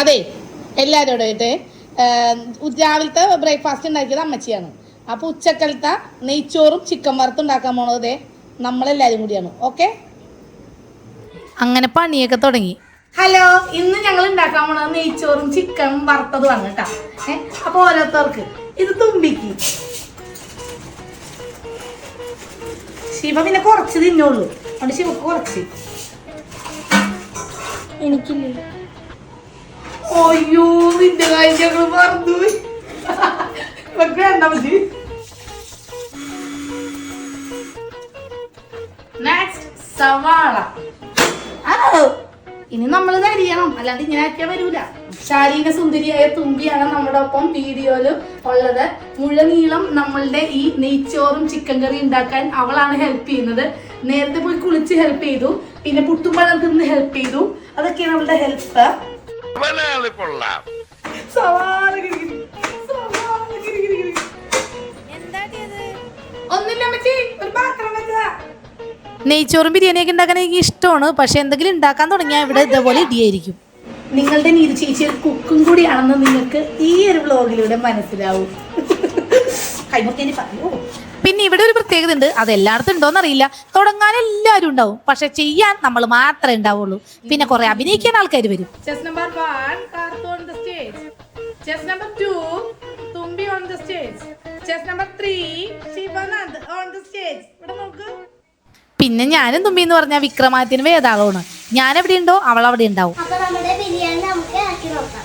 അതെ എല്ലാവരോടായിട്ട് രാവിലത്തെ ബ്രേക്ക്ഫാസ്റ്റ് ഉണ്ടാക്കിയത് അമ്മച്ചിയാണ്. അപ്പോൾ ഉച്ചക്കലത്തെ നെയ്ച്ചോറും ചിക്കൻ വറുത്തും ഉണ്ടാക്കാൻ പോണത് നമ്മളെല്ലാവരും കൂടിയാണ്. ഓക്കെ, അങ്ങനെ പണിയൊക്കെ തുടങ്ങി. ഹലോ, ഇന്ന് ഞങ്ങൾ ഉണ്ടാക്കാൻ പോണത് നെയ്ച്ചോറും ചിക്കൻ വറുത്തതുമാണ് കേട്ടോ. അപ്പോൾ ഓരോരുത്തർക്ക് ഇത് തുമ്പിക്ക്, ശിവ പിന്നെ കുറച്ച് തിന്നുള്ളൂ, അതുകൊണ്ട് ശിവക്ക് കുറച്ച്. എനിക്കില്ല. അയ്യോ, നിന്റെ കാര്യം ഞങ്ങൾ മറന്നു. വേണ്ട മതി. നെക്സ്റ്റ് സവാള. ഇനി നമ്മൾ അരിയണം, അല്ലാണ്ട് ഇങ്ങനെ ആക്കിയാൽ വരൂല. ശാരീരിക സുന്ദരിയായ തുമ്പിയാണ് നമ്മുടെ ഒപ്പം വീഡിയോയിൽ ഉള്ളത്. മുഴുനീളം നമ്മളുടെ ഈ നെയ്ച്ചോറും ചിക്കൻ കറി ഉണ്ടാക്കാൻ അവളാണ് ഹെൽപ്പ് ചെയ്യുന്നത്. നേരത്തെ പോയി കുളിച്ച് ഹെൽപ്പ് ചെയ്തു, പിന്നെ പുട്ടുമ്പഴം തിന്ന് ഹെൽപ്പ് ചെയ്തു. അതൊക്കെയാണ് അവളുടെ ഹെൽപ്പ്. ഒന്നില്ല മച്ചി, ഒരു പാത്രം വെച്ചതാ. നെയ്ച്ചോറും ബിരിയാണിയൊക്കെ ഉണ്ടാക്കാൻ എനിക്ക് ഇഷ്ടമാണ്. പക്ഷെ എന്തെങ്കിലും ഉണ്ടാക്കാൻ തുടങ്ങിയാൽ ഇവിടെ ഇതേപോലെ ഇടിയായിരിക്കും. നിങ്ങളുടെ നീതു ചേച്ചി ഒരു കുക്കും കൂടിയാണെന്ന് നിങ്ങൾക്ക് ഈ ഒരു വ്ലോഗിലൂടെ മനസ്സിലാവും. കൈമുത്തേനി പറയൂ. പിന്നെ ഇവിടെ ഒരു പ്രത്യേകത ഉണ്ട്, അത് എല്ലായിടത്തും ഉണ്ടോന്ന് അറിയില്ല. തുടങ്ങാൻ എല്ലാവരും ഉണ്ടാവും, പക്ഷെ ചെയ്യാൻ നമ്മൾ മാത്രമേ ഉണ്ടാവുള്ളൂ. പിന്നെ കുറെ അഭിനയിക്കാൻ ആൾക്കാർ വരും. Chess number 1, Karthu on the stage. Chess number 2, Tumbi on the stage. Chess number 3, Shivanand on the stage. ഇവിടെ നോക്ക്. പിന്നെ ഞാനും തുമ്പി എന്ന് പറഞ്ഞാൽ വിക്രമാദിത്യന് വേദാളമാണ്. ഞാൻ എവിടെ ഉണ്ടോ അവൾ അവിടെ ഉണ്ടാവും. അപ്പൊ നമ്മുടെ ബിരിയാണി നമുക്ക് ആക്കി നോക്കാം.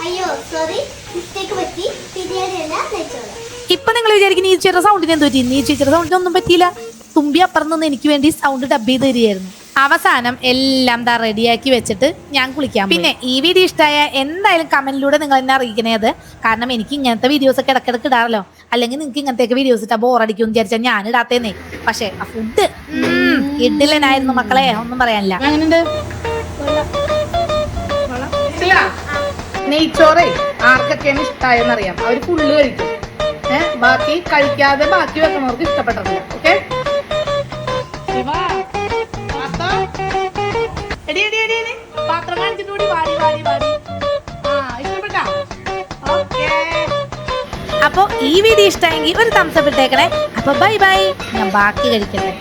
അയ്യോ സോറി, മിസ്റ്റേക്ക് പറ്റി. ബിരിയാണി അല്ല നെയ്ച്ചോറ്. ഇപ്പൊ നിങ്ങൾ വിചാരിക്കും നീ ചേച്ചിയുടെ സൗണ്ടിന് എന്ത് പറ്റി? നീ ചേച്ചിയുടെ സൗണ്ടിനൊന്നും പറ്റിയില്ല. തുമ്പി അപ്പുറം നിന്ന് എനിക്ക് വേണ്ടി സൗണ്ട് ഡബ് ചെയ്ത് തരികയായിരുന്നു. അവസാനം എല്ലാം ദാ റെഡിയാക്കി വെച്ചിട്ട് ഞാൻ കുളിക്കാം. പിന്നെ ഈ വീഡിയോ ഇഷ്ടമായ എന്തായാലും കമന്റിലൂടെ നിങ്ങൾ എന്നെ അറിയിക്കണേത്. കാരണം എനിക്ക് ഇങ്ങനത്തെ വീഡിയോസ് ഒക്കെ ഇടക്കിടക്ക് ഇടാറല്ലോ. അല്ലെങ്കിൽ നിങ്ങൾക്ക് ഇങ്ങനത്തെ വീഡിയോസ് ഇട്ടാ ബോറടിക്കും വിചാരിച്ചാൽ ഞാൻ ഇടാത്തേന്നേ. പക്ഷെ ആ ഫുഡ് ഇഡ്ഡലനായിരുന്നു മക്കളെ, ഒന്നും പറയാനില്ല. നെയ്ച്ചോറ് ആർക്കൊക്കെയാണ് ഇഷ്ടമായെന്നറിയാം, അവര് ഫുള്ള് കഴിക്കും. ബാക്കി കഴിക്കാതെ ബാക്കി വെക്കുന്നവർക്ക് ഇഷ്ടപ്പെട്ടിട്ടില്ല. ഓക്കെ, പാത്രം കാണിച്ചിട്ട് വാരി വാരി വാരി. ഇഷ്ടപ്പെട്ടോ? ഓക്കെ. അപ്പോൾ ഈ വീഡിയോ ഇഷ്ടമായെങ്കിൽ ഒരു തംസ് അപ്പ് ഇട്ടേക്കണേ. അപ്പോൾ ബൈ ബൈ. ഞാൻ ബാക്കി കഴിക്കട്ടെ.